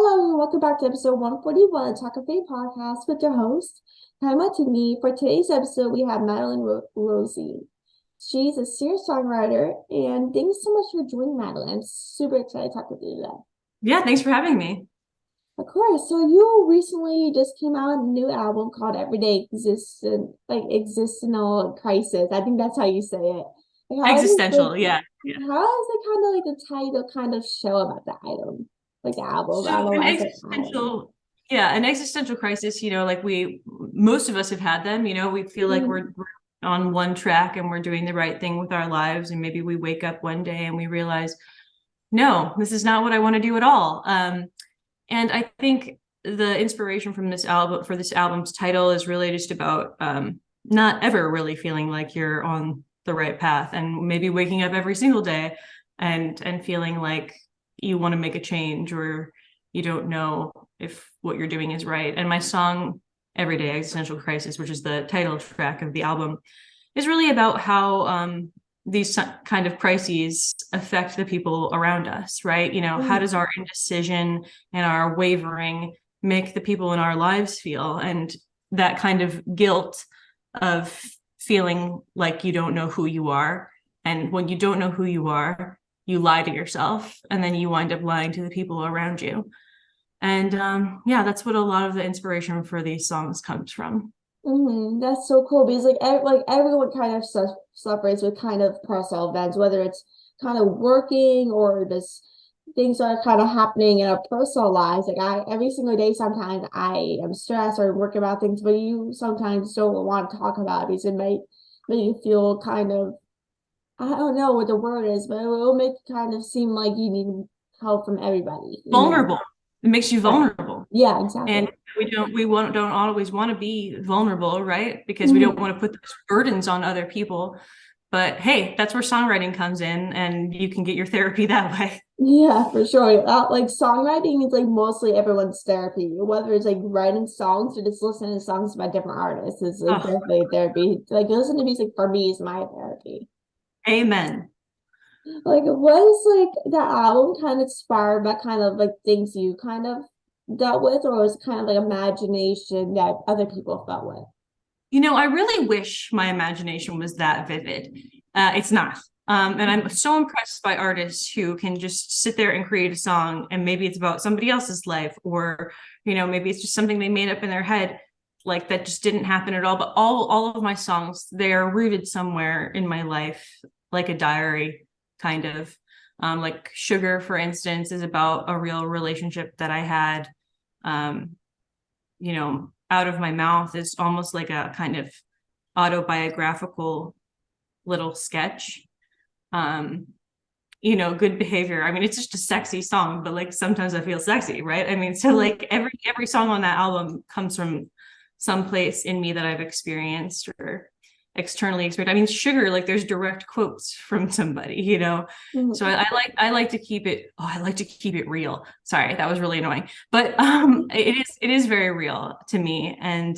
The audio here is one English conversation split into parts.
Hello, and welcome back to episode 141 of Talkoffamepod podcast with your host, Kylie Montigney. For today's episode, we have Madeline Rosene. She's a singer-songwriter, and thanks so much for joining, Madeline. I'm super excited to talk with you today. Yeah, thanks for having me. Of course. So you recently just came out with a new album called Everyday Existential Crisis. I think that's how you say it. Existential, yeah. How does it kind of like the title kind of show about the item? Like the album. I don't So know an why I said item. existential, yeah, an existential crisis, like most of us have had them, we feel like we're on one track and we're doing the right thing with our lives. And maybe we wake up one day and we realize, no, this is not what I want to do at all. And I think the inspiration from this album's title is really just about not ever really feeling like you're on the right path, and maybe waking up every single day and feeling like you want to make a change, or you don't know if what you're doing is right. And my song Everyday Existential Crisis, which is the title track of the album, is really about how these kind of crises affect the people around us, right? How does our indecision and our wavering make the people in our lives feel? And that kind of guilt of feeling like you don't know who you are. And when you don't know who you are, you lie to yourself, and then you wind up lying to the people around you. And yeah, that's what a lot of the inspiration for these songs comes from. That's so cool because like everyone kind of suffers with kind of personal events, whether it's kind of working or just things are kind of happening in our personal lives. Like I every single day, sometimes I am stressed or working about things, but you sometimes don't want to talk about it because it might make you feel kind of, I don't know what the word is, but it will make it kind of seem like you need help from everybody. Vulnerable. It makes you Right. vulnerable. Yeah, exactly. And don't always want to be vulnerable, right? Because we don't Mhm. want to put those burdens on other people. But hey, that's where songwriting comes in, and you can get your therapy that way. Yeah, for sure. Like songwriting is like mostly everyone's therapy, whether it's like writing songs or just listening to songs by different artists. It's like Oh, definitely therapy. Like listening to music for me is my therapy. amen. Like was like the album kind of inspired by kind of like things you kind of dealt with, or was it kind of like imagination that other people felt with? I really wish my imagination was that vivid. It's not. And I'm so impressed by artists who can just sit there and create a song, and maybe it's about somebody else's life, or, maybe it's just something they made up in their head, like that just didn't happen at all. But all of my songs, they are rooted somewhere in my life, like a diary, kind of. Like Sugar, for instance, is about a real relationship that I had. Um, Out of My Mouth is almost like a kind of autobiographical little sketch. um Good Behavior, I mean, it's just a sexy song, but like sometimes I feel sexy, right? I mean, so like every song on that album comes from some place in me that I've experienced or externally experienced. I mean, Sugar, like there's direct quotes from somebody. So Mhm. I like to keep it, I like to keep it real. Sorry, that was really annoying, but it is very real to me. And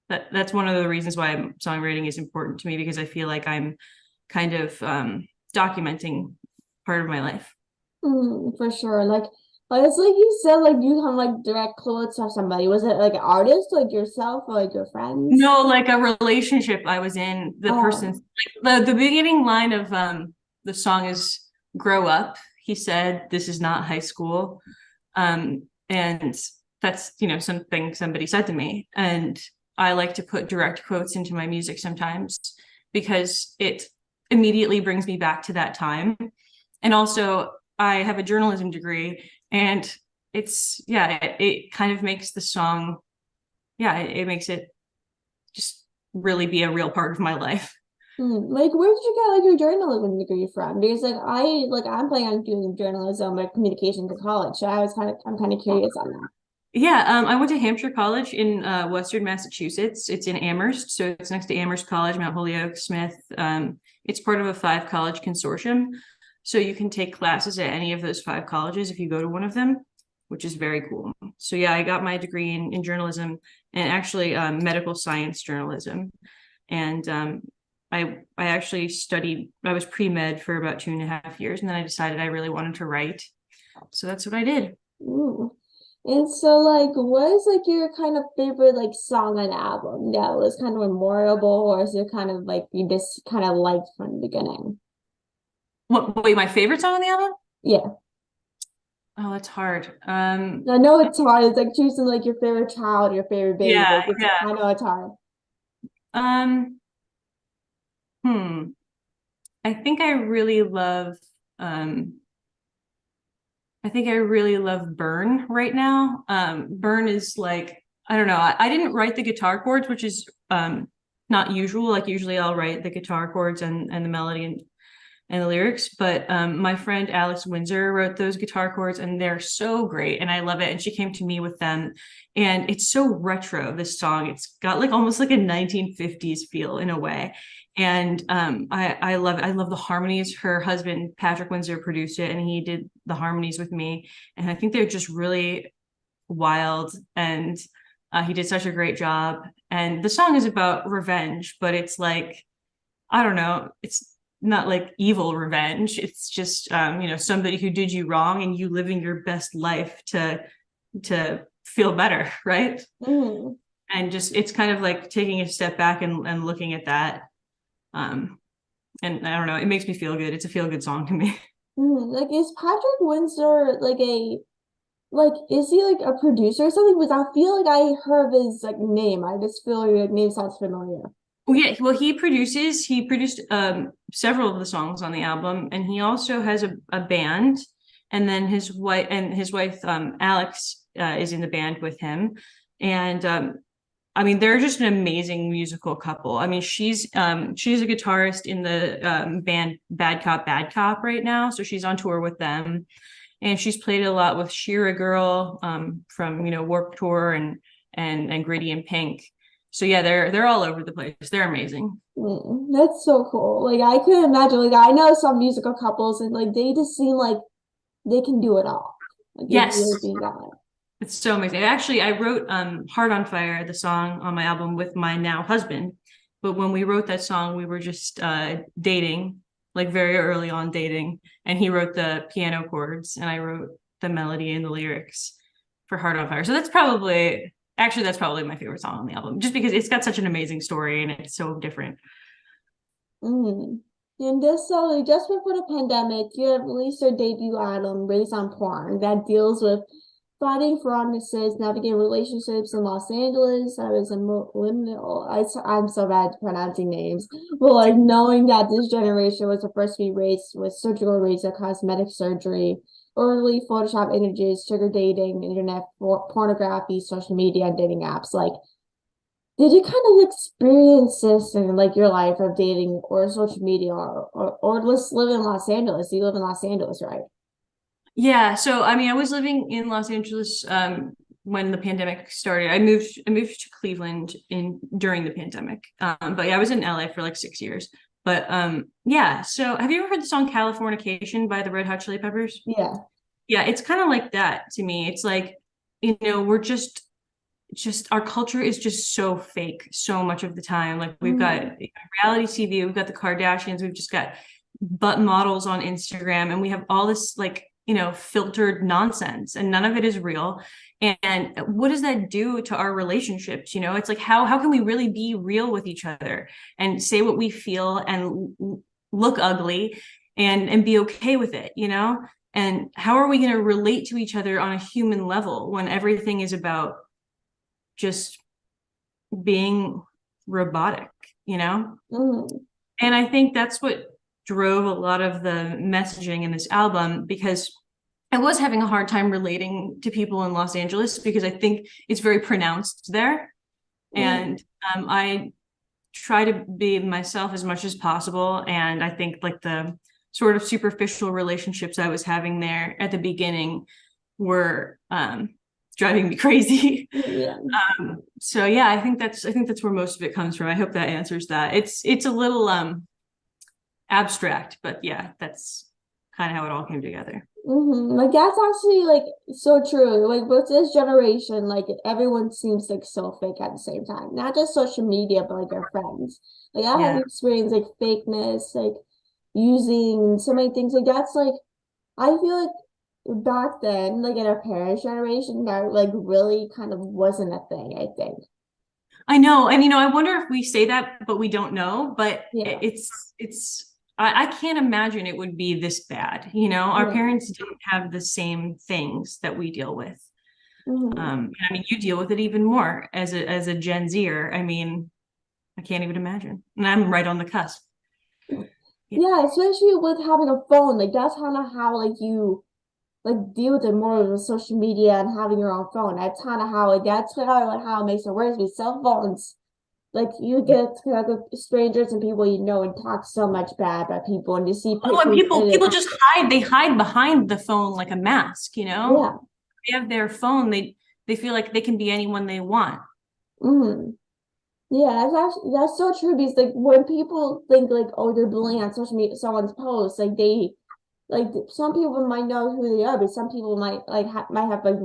that's one of the reasons why songwriting is important to me, because I feel like I'm kind of documenting part of my life. For sure. Like it's like you said, like you have like direct quotes of somebody. Was it like an artist, like yourself, or like your friends? No, like a relationship I was in, the person's Oh. like the beginning line of the song is grow up. He said, this is not high school. And that's, something somebody said to me. And I like to put direct quotes into my music sometimes because it immediately brings me back to that time. And also, I have a journalism degree, and it kind of makes the song, it makes it just really be a real part of my life. Like where did you get like your journalism degree from? Because I'm planning on doing journalism or communications in college. So I'm kind of curious on that. Yeah, I went to Hampshire College in Western Massachusetts. It's in Amherst, so it's next to Amherst College, Mount Holyoke, Smith. It's part of a 5-college consortium, so you can take classes at any of those 5 colleges if you go to one of them, which is very cool. So yeah, I got my degree in journalism, and actually medical science journalism. And I actually studied. I was pre-med for about 2.5 years, and then I decided I really wanted to write. So that's what I did. Ooh. And so like what is like your kind of favorite like song and album that was kind of memorable, or is it kind of like you just kind of liked from the beginning? What, wait, my favorite song on the album? Yeah. Oh, that's hard. I know it's hard. It's like choosing like your favorite child, your favorite baby. Yeah, Like it's yeah. I know it's hard. Um, hmm. I think I really love um I think I really love Burn right now. Burn is like, I don't know, I didn't write the guitar chords, which is not usual. Like usually I'll write the guitar chords and the melody and the lyrics, but my friend Alex Windsor wrote those guitar chords and they're so great and I love it. And she came to me with them and it's so retro, this song. It's got like almost like a 1950s feel in a way. And I love it. I love the harmonies. Her husband, Patrick Windsor, produced it and he did the harmonies with me. And I think they're just really wild and he did such a great job. And the song is about revenge, but it's like, I don't know, it's not like evil revenge. It's just somebody who did you wrong and you living your best life to feel better, right? Mm. And just it's kind of like taking a step back and looking at that. Um, and I don't know, it makes me feel good. It's a feel good song to me. Mm. Like is Patrick Windsor like a like is he like a producer or something? Because I feel like I heard of his like name. I just feel like the name sounds familiar. Well, yeah, well, he produced several of the songs on the album, and he also has a band. And then his wife Alex is in the band with him. And I mean, they're just an amazing musical couple. I mean, she's a guitarist in the band Bad Cop right now, so she's on tour with them, and she's played a lot with Shira Girl from Warped Tour and Gritty and Pink. So yeah, they're all over the place. They're amazing. Mm. That's so cool. Like I could imagine. Like I know some musical couples, and like they just seem like they can do it all. Like they really Yes, do that. it's so amazing. Actually, I wrote Heart on Fire, the song on my album with my now husband. But when we wrote that song, we were just dating, like very early on dating. And he wrote the piano chords and I wrote the melody and the lyrics for Heart on Fire. So that's probably my favorite song on the album, just because it's got such an amazing story and it's so different. Mm. And this so like, just before the pandemic, you have released your debut album, Raised on Porn, that deals with fighting for honestness, navigating relationships in Los Angeles. I was a millennial. I'm so bad at pronouncing names. But like knowing that this generation was the first to be raised with surgical razor, cosmetic surgery, early Photoshop images, sugar dating, internet pornography, social media, and dating apps. Like, did you kind of experience this in like your life of dating or social media or just live in Los Angeles? You live in Los Angeles, right? Yeah, so I mean, I was living in Los Angeles when the pandemic started. I moved to Cleveland in during the pandemic. But yeah, I was in LA for like 6 years. But yeah, so have you ever heard the song Californication by the Red Hot Chili Peppers? Yeah. Yeah, it's kind of like that to me. It's like, we're just our culture is just so fake so much of the time. Like we've got Mm. reality TV, we've got the Kardashians, we've just got butt models on Instagram, and we have all this like, filtered nonsense, and none of it is real. And what does that do to our relationships? It's like how can we really be real with each other and say what we feel and look ugly and be okay with it, And how are we going to relate to each other on a human level when everything is about just being robotic, you know? Mm. And I think that's what drove a lot of the messaging in this album because I was having a hard time relating to people in Los Angeles because I think it's very pronounced there. Mm. And I try to be myself as much as possible. And I think like the sort of superficial relationships I was having there at the beginning were driving me crazy. Yeah. So yeah, I think that's where most of it comes from. I hope that answers that. It's a little abstract, but yeah, that's kind of how it all came together. Like that's actually like so true. Like with this generation, like everyone seems like so fake at the same time. Not just social media, but like our friends. Like I have Yeah. experienced like fakeness, like using so many things. Like that's like I feel like back then, like in our parents' generation, that like really kind of wasn't a thing, I think. I know. And, I wonder if we say that, but we don't know. But Yeah. I can't imagine it would be this bad. Our Yeah. parents didn't have the same things that we deal with. Hmm. I mean, you deal with it even more as a Gen Zer. I mean, I can't even imagine. And I'm right on the cusp. Yeah. Yeah, especially with having a phone. Like that's kind of how like you like deal with it more with social media and having your own phone. That's kind of how like that's kind of like how it makes it worse with cell phones. Like you get to connect with strangers and people you know and talk so much bad about people and you see Oh, and pictures people and people it's just hide. They hide behind the phone like a mask. yeah. They have their phone. They feel like they can be anyone they want. Mm. Yeah, that's so true because like when people think like oh they're bullying on social media someone's post like they like some people might know who they are but some people might like might have like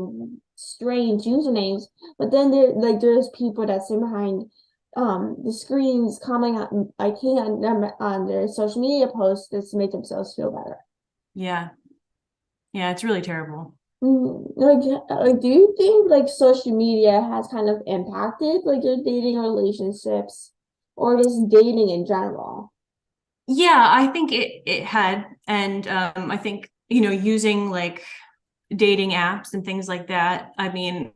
strange usernames but then there's people that sit behind the screens commenting on like on them on their social media posts just to make themselves feel better. Yeah. Yeah, it's really terrible. Like, do you think like social media has kind of impacted like your dating relationships or just dating in general? Yeah, I think it had. And I think, using like dating apps and things like that, I mean,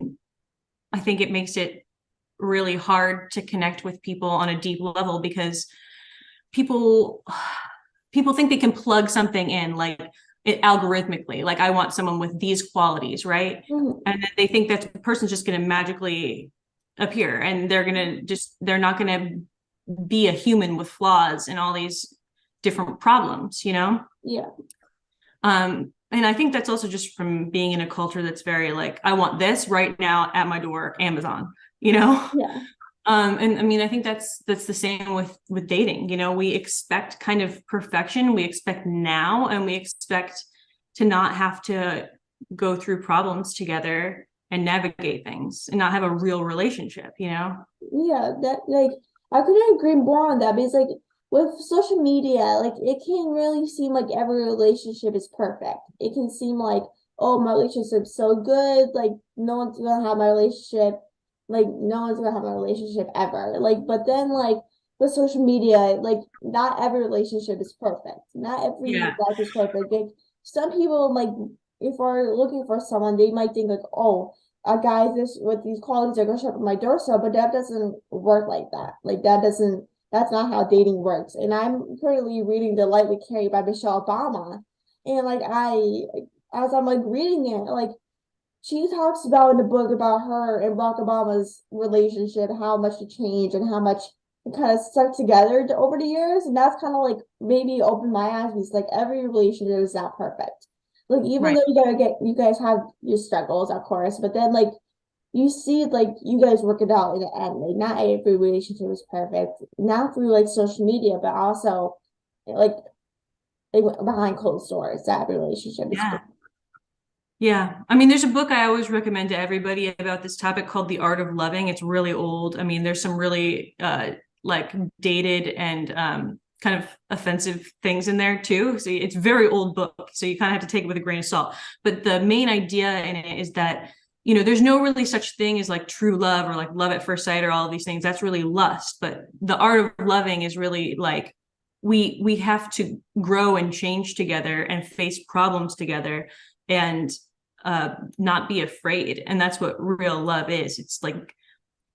I think it makes it really hard to connect with people on a deep level because people people think they can plug something in like it algorithmically, like I want someone with these qualities, right? Mhm. And then they think that the person's just going to magically appear and they're not going to be a human with flaws and all these different problems. Yeah, And I think that's also just from being in a culture that's very like, I want this right now at my door, Amazon, you know? yeah, And I mean, I think that's the same with dating. We expect kind of perfection. We expect now, and we expect to not have to go through problems together and navigate things and not have a real relationship. yeah. That like I couldn't agree more on that because like with social media, like it can really seem like every relationship is perfect. It can seem like, oh, my relationship's so good, like no one's gonna have my relationship, like no one's gonna have my relationship ever. Like, but then like with social media, like not every relationship is perfect. Not every Yeah. life is perfect. Like some people like if we're looking for someone, they might think like, oh a guy this with these qualities are gonna show up at my doorstep, but that doesn't work like that. Like that doesn't that's not how dating works. And I'm currently reading The Light We Carry by Michelle Obama. And like as I'm like reading it, like she talks about in the book about her and Barack Obama's relationship, how much it changed and how much it kind of stuck together over the years. And that's kind of like maybe opened my eyes because like every relationship is not perfect. Like even Right. though you guys have your struggles, of course, but then like you see like you guys work it out in the end. Like not every relationship is perfect, not through like social media, but also like behind closed doors. That relationship is Yeah. Yeah. I mean, there's a book I always recommend to everybody about this topic called The Art of Loving. It's really old. I mean, there's some really like dated and kind of offensive things in there too. So it's a very old book. So you kind of have to take it with a grain of salt. But the main idea in it is that, there's no really such thing as like true love or like love at first sight or all of these things. That's really lust. But the art of loving is really like we have to grow and change together and face problems together and not be afraid. And that's what real love is. It's like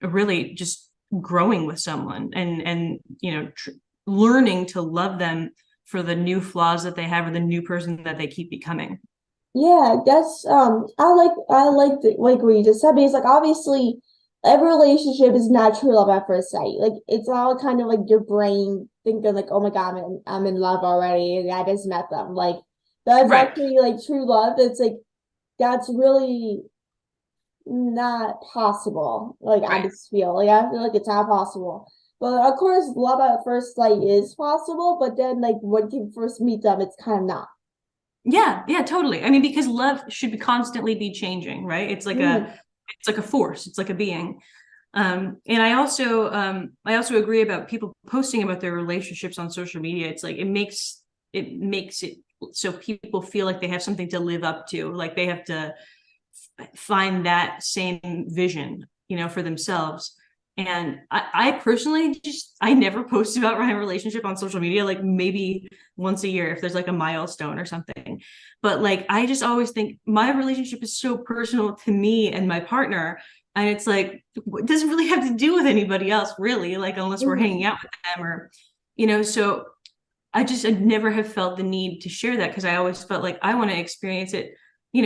really just growing with someone and learning to love them for the new flaws that they have or the new person that they keep becoming. yeah, that's like what you just said because like obviously every relationship is not true love at first sight. Like it's all kind of like your brain thinking like, oh my God, I'm in love already and I just met them. Like that's Right. actually like true love. It's like that's really not possible. Like I Right. just I feel like it's not possible. But of course, love at first sight is possible, but then like when you first meet them, it's kind of not. Yeah, yeah, totally. I mean, because love should be constantly be changing, right? Mhm. It's like a force, it's like a being. And I also agree about people posting about their relationships on social media. It's like it makes it so people feel like they have something to live up to, like they have to find that same vision, for themselves. And I personally I never post about my relationship on social media, like maybe once a year if there's like a milestone or something. But like, I just always think my relationship is so personal to me and my partner. And it's like, it doesn't really have to do with anybody else, really, like, unless we're hanging out with them or, so I never have felt the need to share that, because I always felt like I want to experience it,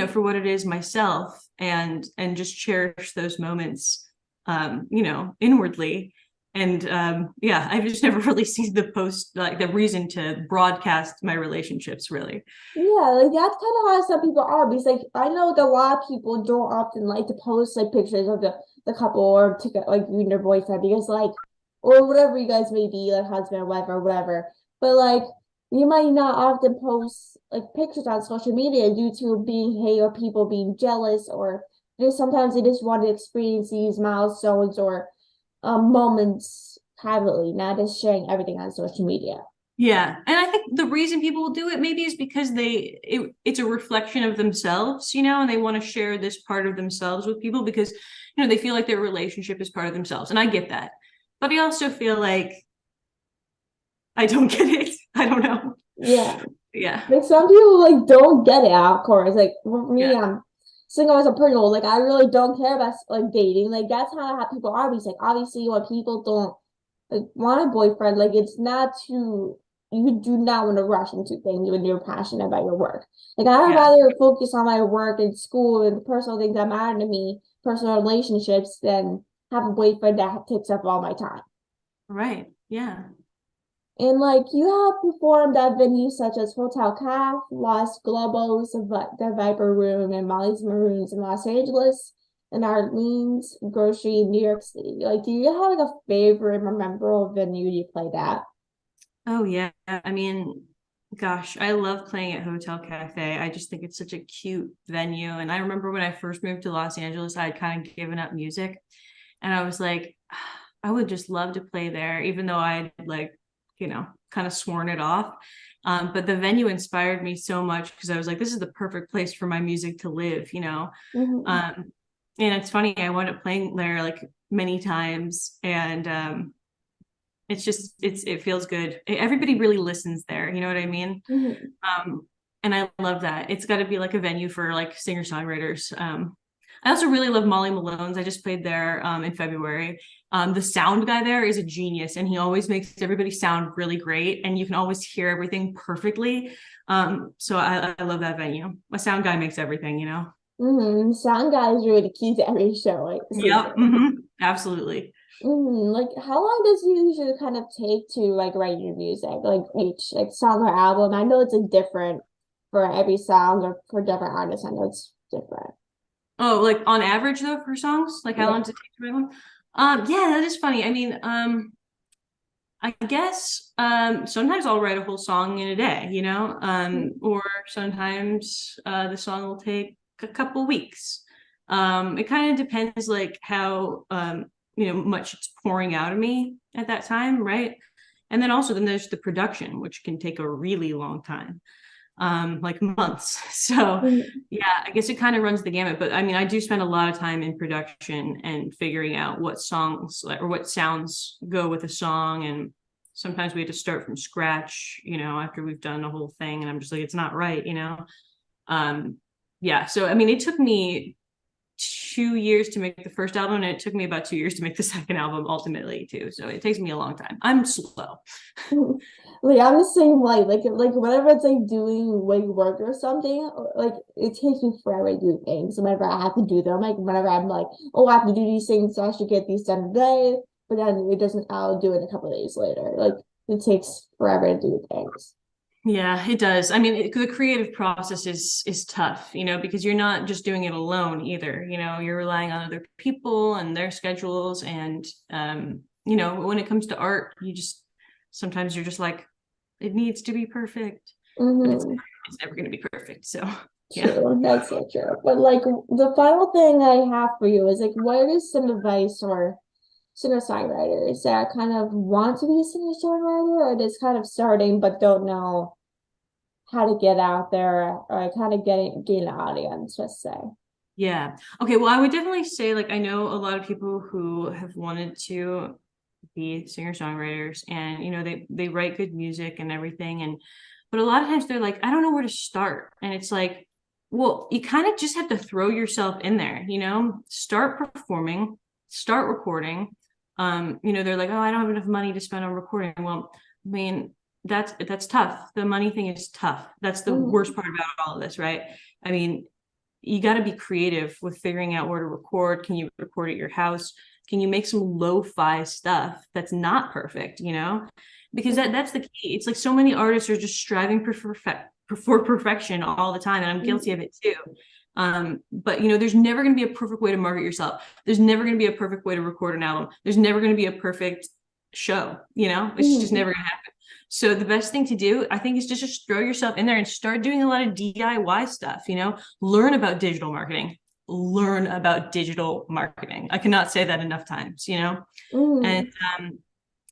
for what it is myself, and just cherish those moments, inwardly. And I've just never really seen the post, like the reason to broadcast my relationships, really. Yeah, like that's kind of how some people are, because like I know that a lot of people don't often like to post like pictures of the couple or to like you and their boyfriend, because like, or whatever you guys may be, like husband or wife or whatever. But like you might not often post like pictures on social media due to being hate or people being jealous, or just sometimes they just want to experience these milestones or moments privately, not just sharing everything on social media. Yeah. And I think the reason people will do it maybe is because it's a reflection of themselves, and they want to share this part of themselves with people because, they feel like their relationship is part of themselves. And I get that. But I also feel like I don't get it. I don't know. Yeah. Yeah. Like some people like don't get it, of course. Like for me, Yeah. I'm single as a personal. Like I really don't care about like dating. Like that's how people are. Because like obviously when people don't like want a boyfriend, like it's not to you do not want to rush into things when you're passionate about your work. Like I'd rather focus on my work and school and personal things that matter to me, personal relationships, than have a boyfriend that takes up all my time. Right. Yeah. And like you have performed at venues such as Hotel Calf, Los Globos, the Viper Room, and Molly's Maroons in Los Angeles, and Arlene's Grocery in New York City. Like, do you have like a favorite memorable venue you played at? Oh yeah. I mean, gosh, I love playing at Hotel Cafe. I just think it's such a cute venue. And I remember when I first moved to Los Angeles, I had kind of given up music. And I was like, I would just love to play there, even though I'd like, kind of sworn it off. But the venue inspired me so much because I was like, this is the perfect place for my music to live, Mm-hmm. And it's funny, I wound up playing there like many times, and it feels good. Everybody really listens there, you know what I mean? Mm-hmm. And I love that. It's got to be like a venue for like singer-songwriters. I also really love Molly Malone's. I just played there in February. The sound guy there is a genius, and he always makes everybody sound really great, and you can always hear everything perfectly. So I love that venue. My sound guy makes everything, Mm-hmm. Sound guy is really the key to every show, like Yep. Absolutely. Like how long does it usually kind of take to like write your music, like each like song or album? I know it's like different for every song or for different artists. I know it's different. Oh, like on average though for songs, like how Yeah. long does it take to write one? Yeah, that is funny. I mean, I guess sometimes I'll write a whole song in a day, or sometimes the song will take a couple weeks. It kind of depends like how much it's pouring out of me at that time, right? And then there's the production, which can take a really long time, like months. So Mhm. yeah, I guess it kind of runs the gamut. But I mean, I do spend a lot of time in production and figuring out what songs or what sounds go with a song. And sometimes we have to start from scratch, after we've done a whole thing. And I'm just like, it's not right. Um, yeah. So I mean, it took me 2 years to make the first album, and it took me about 2 years to make the second album ultimately too. So it takes me a long time. I'm slow. Like I'm the same way. Like whenever it's like doing like work or something, like it takes me forever to do things. Whenever I have to do them, like whenever I'm like, oh, I have to do these things, so I should get these done today. But then it doesn't. I'll do it a couple of days later. Like it takes forever to do things. Yeah, it does. I mean, the creative process is tough, because you're not just doing it alone either. You're relying on other people and their schedules, and when it comes to art, sometimes you're just like, it needs to be perfect, but it's Mm-hmm. never going to be perfect. So yeah. True, that's so true. But like the final thing I have for you is like, what is some advice or singer-songwriters that kind of want to be a singer-songwriter or just kind of starting but don't know how to get out there or kind of gain an audience, just say. Yeah. Okay. Well, I would definitely say, like, I know a lot of people who have wanted to be singer-songwriters, and they write good music and everything, and but a lot of times they're like, I don't know where to start. And it's like, well, you kind of just have to throw yourself in there, start performing, start recording. They're like, oh, I don't have enough money to spend on recording. Well, I mean, that's tough. The money thing is tough. That's the worst part about all of this, right? I mean, you got to be creative with figuring out where to record. Can you record at your house? Can you make some lo-fi stuff that's not perfect, because that's the key. It's like so many artists are just striving for perfection all the time, and I'm guilty of it too. But there's never going to be a perfect way to market yourself. There's never going to be a perfect way to record an album. There's never going to be a perfect show. It's just never going to happen. So the best thing to do, I think, is just throw yourself in there and start doing a lot of DIY stuff, learn about digital marketing. Learn about digital marketing. I cannot say that enough times, and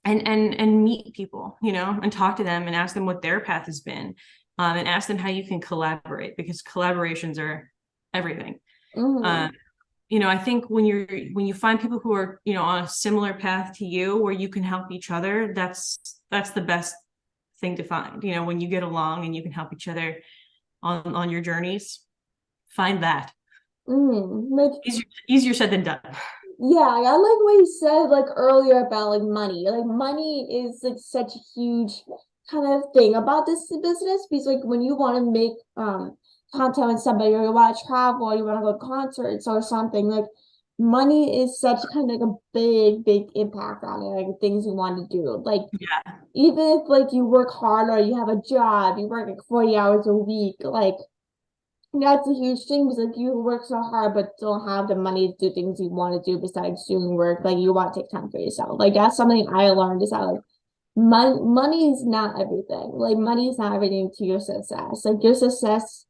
and meet people, and talk to them and ask them what their path has been, and ask them how you can collaborate, because collaborations are everything. I think when you find people who are, on a similar path to you where you can help each other, that's the best thing to find, when you get along and you can help each other on your journeys. Find that. Like easier said than done. Yeah, I like what you said like earlier about like money. Like money is like such a huge kind of thing about this business, because like when you want to make content with somebody, or you want to travel, or you want to go to concerts or something, like money is such kind of like a big impact on it, like things you want to do. Like even if like you work hard or you have a job, you work like 40 hours a week, like that's a huge thing, because like you work so hard but don't have the money to do things you want to do besides doing work. Like you want to take time for yourself. Like that's something I learned, is that like money is not everything. Like money is not everything to your success. Like your success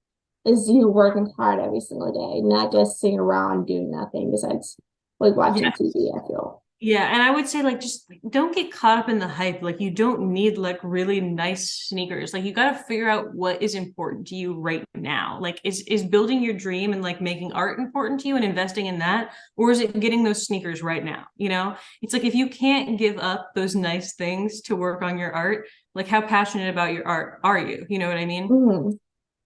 is you working hard every single day, not just sitting around doing nothing besides like watching TV, I feel. Yeah, and I would say, like, just don't get caught up in the hype. Like, you don't need like really nice sneakers. Like, you got to figure out what is important to you right now. Like, is building your dream and like making art important to you and investing in that, or is it getting those sneakers right now? It's like, if you can't give up those nice things to work on your art, like, how passionate about your art are you? You know what I mean?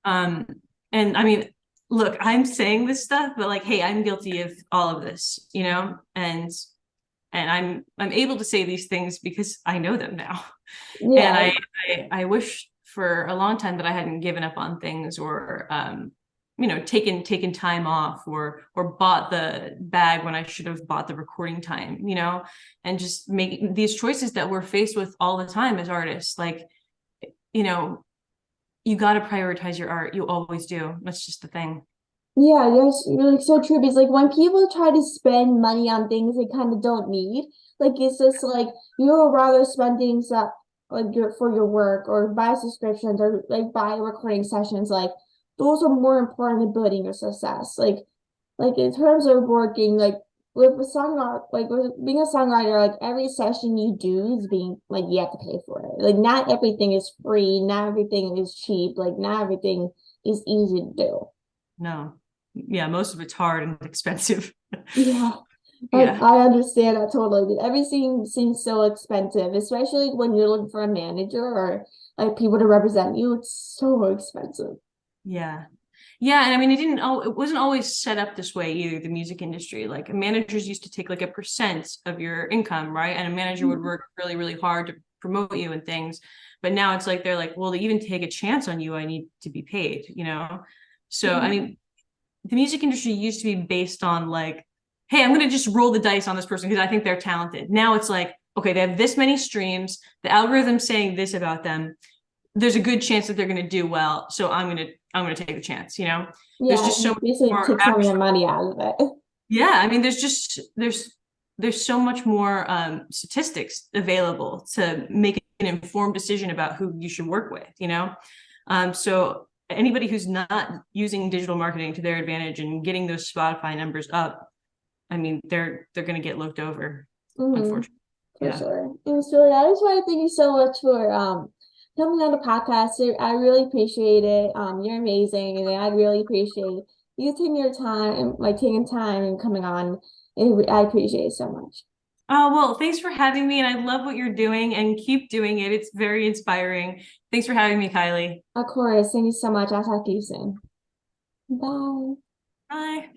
And I mean, look, I'm saying this stuff, but like, hey, I'm guilty of all of this, and I'm able to say these things because I know them now. Yeah. And I wish for a long time that I hadn't given up on things, or taken time off, or bought the bag when I should have bought the recording time, and just making these choices that we're faced with all the time as artists. Like, you got to prioritize your art. You always do. That's just the thing. Yeah, that's really so true, because like when people try to spend money on things they kind of don't need, like it's just like you would rather spend things that like for your work, or buy subscriptions, or like buy recording sessions, like those are more important than building your success. Like in terms of working, like with a songwriter, like with being a songwriter, like every session you do is being like you have to pay for it. Like not everything is free, not everything is cheap, like not everything is easy to do. No. Yeah, most of it's hard and expensive. Yeah, Yeah. I understand that totally. Everything seems so expensive, especially when you're looking for a manager or like people to represent you. It's so expensive. Yeah. Yeah, and I mean, it wasn't always set up this way either, the music industry. Like, managers used to take like a percent of your income, right? And a manager would work really, really hard to promote you and things. But now it's like they're like, well, to even take a chance on you, I need to be paid. So I mean, the music industry used to be based on like, hey, I'm going to just roll the dice on this person because I think they're talented. Now it's like, okay, they have this many streams, the algorithm's saying this about them. There's a good chance that they're going to do well, so I'm going to take the chance. There's Yeah, just so much basically more take some of your money out of it. yeah, I mean, there's so much more statistics available to make an informed decision about who you should work with. So anybody who's not using digital marketing to their advantage and getting those Spotify numbers up, I mean, they're going to get looked over, unfortunately. For Yeah. sure. It was really, I just want to thank you so much for coming on the podcast. I really appreciate it. You're amazing, and I really appreciate you taking your time, like taking time and coming on. I appreciate it so much. Oh, well, thanks for having me. And I love what you're doing and keep doing it. It's very inspiring. Thanks for having me, Kylie. Of course, thank you so much. I'll talk to you soon. Bye. Bye.